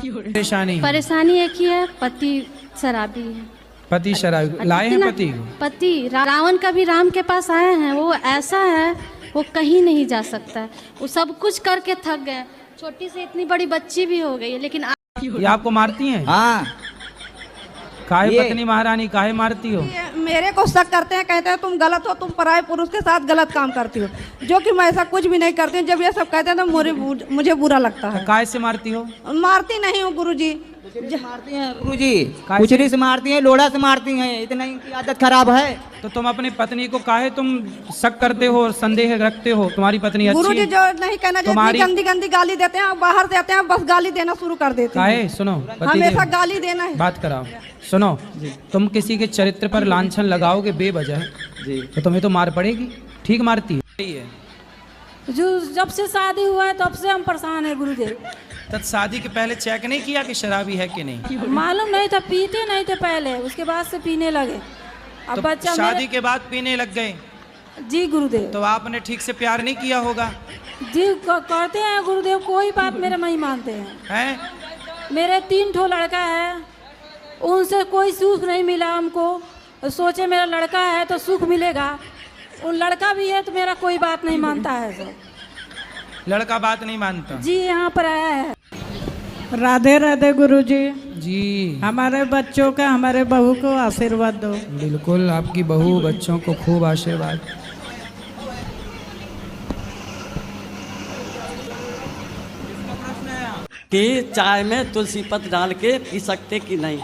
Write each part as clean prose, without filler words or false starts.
परेशानी? परेशानी एक ही है, पति शराबी है। पति शराबी? लाए हैं पति को? पति रावण कभी राम के पास आए हैं, वो ऐसा है वो कहीं नहीं जा सकता है, वो सब कुछ करके थक गए, छोटी से इतनी बड़ी बच्ची भी हो गई है लेकिन ये आपको मारती हैं? हाँ। काहे पत्नी महारानी काहे मारती हो? मेरे को शक करते हैं, कहते हैं तुम गलत हो, तुम पराये पुरुष के साथ गलत काम करती हो, जो कि मैं ऐसा कुछ भी नहीं करती हूँ। जब ये सब कहते हैं तो मुझे बुरा लगता है। काहे से मारती हो? मारती नहीं हूँ गुरुजी। मारती हैं गुरुजी, कुचरी से मारती हैं, लोढ़ा से मारती हैं, इतना इनकी आदत खराब है। तो तुम अपनी पत्नी को काहे तुम शक करते हो और संदेह रखते हो? तुम्हारी पत्नी अच्छी गुरुजी है? जो नहीं कहना चाहिए, गंदी गंदी गाली देते हैं, बाहर देते हैं, बस गाली देना शुरू कर देते हैं। काहे? सुनो, हमेशा गाली देना है। बात कराओ। सुनो, तुम किसी के चरित्र पर लांछन लगाओगे बेवजह तो तुम्हें तो मार पड़ेगी। ठीक मारती है? जो जब से शादी हुआ है तब से हम परेशान है गुरुदेव। तब शादी के पहले चेक नहीं किया कि शराबी है कि नहीं? मालूम नहीं था, पीते नहीं थे पहले, उसके बाद से पीने लगे। अब तो बच्चा शादी के बाद पीने लग गए? जी गुरुदेव। तो आपने ठीक से प्यार नहीं किया होगा? जी करते हैं गुरुदेव, कोई बात मेरे नहीं मानते हैं। मेरे 3 ठो लड़का है, उनसे कोई सुख नहीं मिला हमको। सोचे मेरा लड़का है तो सुख मिलेगा, उन लड़का भी है तो मेरा कोई बात नहीं मानता है। सब लड़का बात नहीं मानता? जी यहाँ पर आया है। राधे राधे गुरुजी। जी, हमारे बच्चों का, हमारे बहू को आशीर्वाद दो। बिल्कुल, आपकी बहू बच्चों को खूब आशीर्वाद। कि चाय में तुलसी पत्र डाल के पी सकते कि नहीं?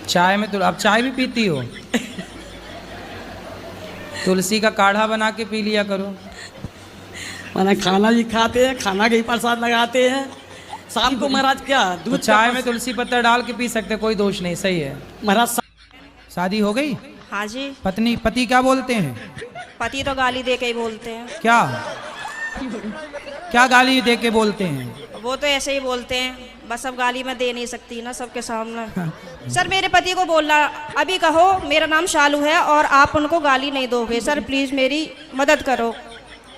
चाय में तो आप चाय भी पीती हो? तुलसी का काढ़ा बना के पी लिया करो। माना खाना भी खाते हैं, खाना के ही प्रसाद लगाते हैं। शाम को महाराज क्या तो दूध चाय में तुलसी पत्ता डाल के पी सकते, कोई दोष नहीं, सही है महाराज। शादी हो गई? हाँ जी। पति क्या बोलते हैं? पति तो गाली दे के ही बोलते हैं। क्या क्या गाली दे के बोलते हैं? वो तो ऐसे ही बोलते हैं, बस अब गाली मैं दे नहीं सकती ना सबके सामने। सर मेरे पति को बोलना, अभी कहो मेरा नाम शालू है और आप उनको गाली नहीं दोगे। सर प्लीज मेरी मदद करो।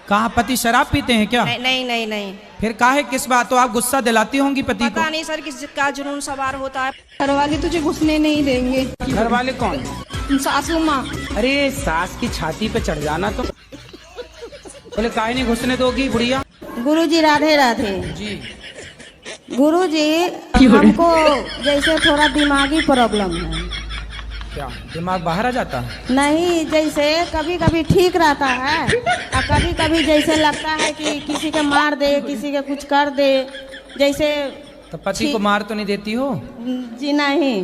कहाँ पति शराब पीते हैं क्या? नहीं नहीं नहीं नहीं। फिर काहे किस बात? तो आप गुस्सा दिलाती होंगी पति को? पता नहीं सर किसका जुनून सवार होता है। घर वाले तुझे घुसने नहीं देंगे। घर वाले कौन? सासू माँ। अरे सास की छाती पे चढ़ जाना तो बोले काहे नहीं घुसने दोगी बुढ़िया? गुरुजी राधे राधे जी। गुरुजी हमको जैसे थोड़ा दिमागी प्रॉब्लम है। क्या दिमाग बाहर आ जाता है? नहीं, जैसे कभी कभी ठीक रहता है और कभी कभी जैसे लगता है कि किसी के मार दे, किसी के कुछ कर दे जैसे। तो पति को मार तो नहीं देती हो? जी नहीं।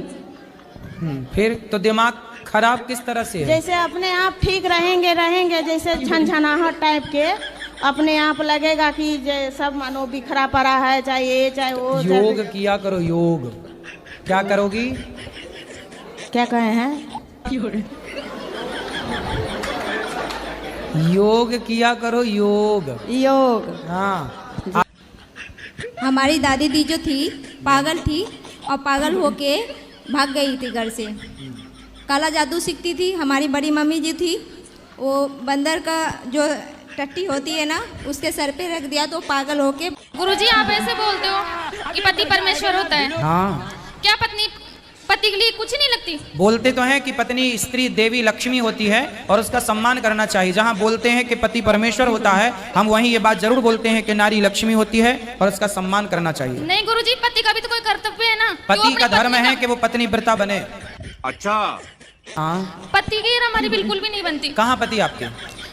फिर तो दिमाग खराब किस तरह से है? जैसे अपने आप ठीक रहेंगे जैसे झनझनाहट टाइप के अपने आप लगेगा कि सब मानो बिखरा पड़ा है, चाहे ये चाहे वो। योग किया करो, योग। क्या करोगी? क्या कहे हैं? योग किया करो, योग। योग। हाँ। हमारी दादी दी जो थी पागल थी और पागल होके भाग गई थी घर से। काला जादू सीखती थी। हमारी बड़ी मम्मी जी थी, वो बंदर का जो टट्टी होती है ना उसके सर पे रख दिया तो पागल होके। गुरुजी आप ऐसे बोलते हो कि पति परमेश्वर होता है? हाँ। क्या पत्नी पति के लिए कुछ नहीं लगती? बोलते तो हैं कि पत्नी स्त्री देवी लक्ष्मी होती है और उसका सम्मान करना चाहिए। जहाँ बोलते हैं कि पति परमेश्वर होता है, हम वहीं ये बात जरूर बोलते हैं कि नारी लक्ष्मी होती है और उसका सम्मान करना चाहिए। नहीं गुरुजी, पति का भी तो कोई कर्तव्य है ना। पति का धर्म है कि वो पत्नी व्रता बने। अच्छा। हाँ। पति की हमारी बिल्कुल भी नहीं बनती। कहाँ पति आपके?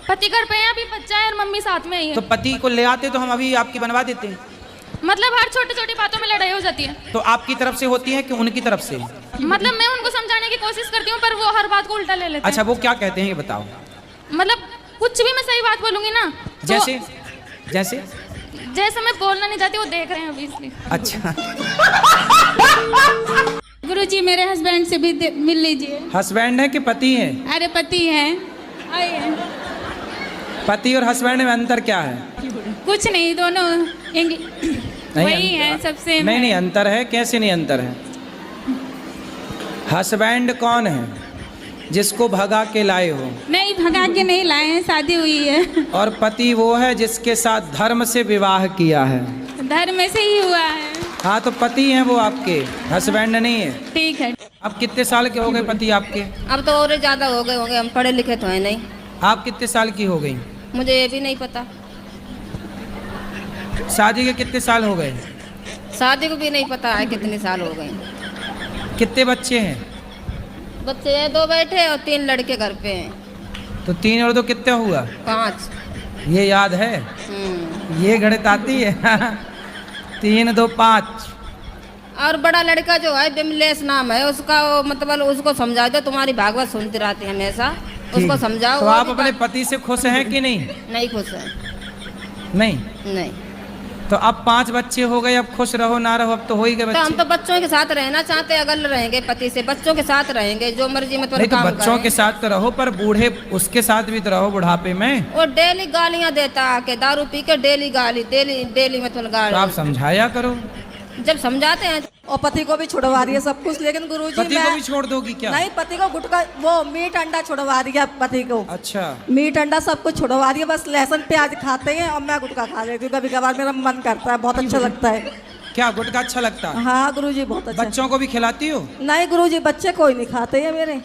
पति घर पे है, अभी बच्चा है और मम्मी साथ में ही है। तो पति को ले आते तो हम अभी आपकी बनवा देते। मतलब हर छोटी छोटी बातों में लड़ाई हो जाती है। तो आपकी तरफ से होती है कि उनकी तरफ से? मतलब मैं उनको समझाने की कोशिश करती हूँ पर वो हर बात को उल्टा ले लेते हैं। अच्छा, वो क्या कहते हैं ये बताओ। मतलब कुछ भी मैं सही बात बोलूंगी ना तो जैसे जैसे जैसे मैं बोलना नहीं चाहती वो देख रहे हैं अभी इसलिए। अच्छा। गुरुजी मेरे हस्बैंड से भी मिल लीजिए। हस्बैंड है कि पति है? अरे पति है। आइए। पति और हस्बैंड में अंतर क्या है? कुछ नहीं, दोनों वही है सबसे। नहीं अंतर है। कैसे नहीं अंतर है? हस्बैंड कौन है? जिसको भगा के लाए हो। नहीं भगा के नहीं लाए हैं, शादी हुई है। और पति वो है जिसके साथ धर्म से विवाह किया है। धर्म से ही हुआ है। हाँ तो पति हैं वो आपके, हस्बैंड नहीं है। ठीक है। अब कितने साल के हो गए पति आपके? अब तो और ज़्यादा हो गए होंगे, हम पढ़े लिखे तो हैं नहीं। आप कितने साल की हो गई? मुझे ये भी नहीं पता। शादी के कितने साल हो गए? शादी को भी नहीं पता है कितने साल हो गए। कितने बच्चे हैं? बच्चे हैं 2 बैठे और 3 लड़के घर पे हैं। तो 3 और 2 कितना हुआ? 5। ये याद है? ये गणित आती है? 3 2 5। और बड़ा लड़का जो है बिमलेश नाम है उसका, वो मतलब उसको समझा दो, तुम्हारी भागवत सुनती रहती है हमेशा, उसको समझाओ। तो आप अपने पति से खुश हैं कि नहीं? नहीं खुश है। नहीं। तो अब 5 बच्चे हो गए, अब खुश रहो ना रहो, अब तो हो ही गए तो बच्चे। हम तो बच्चों के साथ रहना चाहते हैं, अगर रहेंगे पति से, बच्चों के साथ रहेंगे, जो मर्जी में नहीं तो बच्चों के साथ तो रहो, पर बूढ़े उसके साथ भी तो रहो बुढ़ापे में। वो डेली गालियां देता आके, दारू पी के डेली गाली, डेली में तो तो गाली। आप समझाया करो। जब समझाते हैं और पति को भी छुड़वा रही है सब कुछ, लेकिन गुरुजी पति को भी छोड़ दोगी क्या? नहीं, पति को गुटखा, वो मीट अंडा छुड़वा रही है पति को। अच्छा। मीट अंडा सब कुछ छुड़वा रही है, बस लहसुन प्याज खाते हैं और मैं गुटखा खा लेती हूँ। कभी कभार मेरा मन करता है, बहुत अच्छा लगता है। क्या गुटखा अच्छा लगता है? हाँ गुरुजी बहुत अच्छा। बच्चों को भी खिलाती हो? नहीं गुरुजी, बच्चे कोई नहीं खाते हैं मेरे।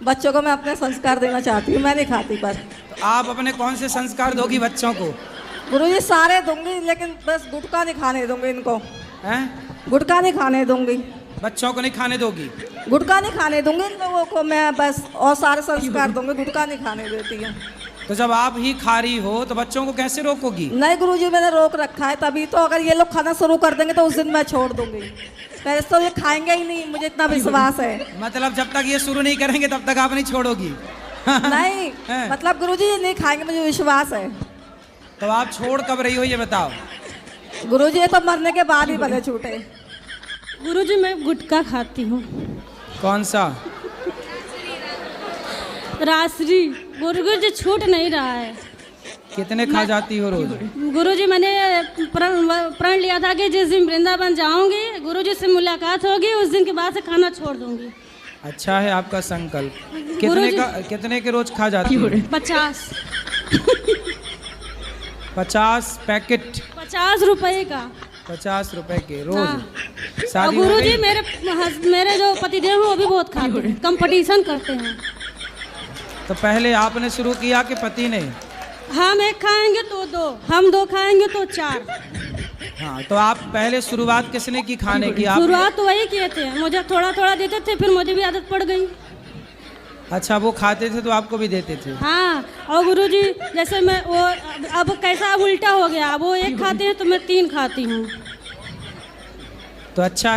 बच्चों को मैं अपने संस्कार देना चाहती हूँ, मैं नहीं खाती। पर तो आप अपने कौन से संस्कार दोगी बच्चों को? गुरुजी सारे दूंगी, लेकिन बस गुटखा नहीं खाने दूंगी इनको। हैं? गुटखा नहीं खाने दूंगी। बच्चों को नहीं खाने दोगी? गुटखा नहीं खाने दूंगी इन लोगों को मैं, बस और सारे संस्कार दूंगी, गुटखा नहीं खाने देती हूँ। तो जब आप ही खा रही हो तो बच्चों को कैसे रोकोगी? नहीं गुरुजी, मैंने रोक रखा है तभी तो। अगर ये लोग खाना शुरू कर देंगे तो उस दिन मैं छोड़ दूंगी। पहले तो ये खाएंगे ही नहीं, मुझे इतना विश्वास है। मतलब जब तक ये शुरू नहीं करेंगे तब तक आप नहीं छोड़ोगी? नहीं मतलब गुरुजी ये नहीं खाएंगे, मुझे विश्वास है। तो आप छोड़ कब रही हो ये बताओ? गुरुजी ये तो मरने के बाद ही भले छूटे। गुरुजी मैं गुटखा खाती हूँ। कौन सा? रासरी। गुरुजी छूट नहीं रहा है। कितने खा जाती हो रोज? गुरुजी मैंने प्रण लिया था कि जिस दिन वृंदावन जाऊंगी, गुरुजी से मुलाकात होगी, उस दिन के बाद से खाना छोड़ दूंगी। अच्छा है आपका संकल्प। कितने के रोज खा जाती हो? 50। 50 पैकेट? 50 रुपए का। 50 रुपए के रोज? हाँ। शादी और गुरुजी मेरे जो पतिदेव हैं वो भी बहुत खाते हैं, कंपटीशन करते हैं। तो पहले आपने शुरू किया कि पति ने? हम 1 खाएंगे तो 2, हम 2 खाएंगे तो 4। हाँ तो आप पहले शुरुआत किसने की खाने की? आप? शुरुआत तो वही किए थे, मुझे थोड़ा थोड़ा देते थे, फिर मुझे भी आदत पड़ गई। अच्छा वो खाते थे तो आपको भी देते थे? हाँ। और गुरुजी जैसे मैं वो अब कैसा अब उल्टा हो गया, वो 1 खाते हैं तो मैं 3 खाती हूँ। तो अच्छा है।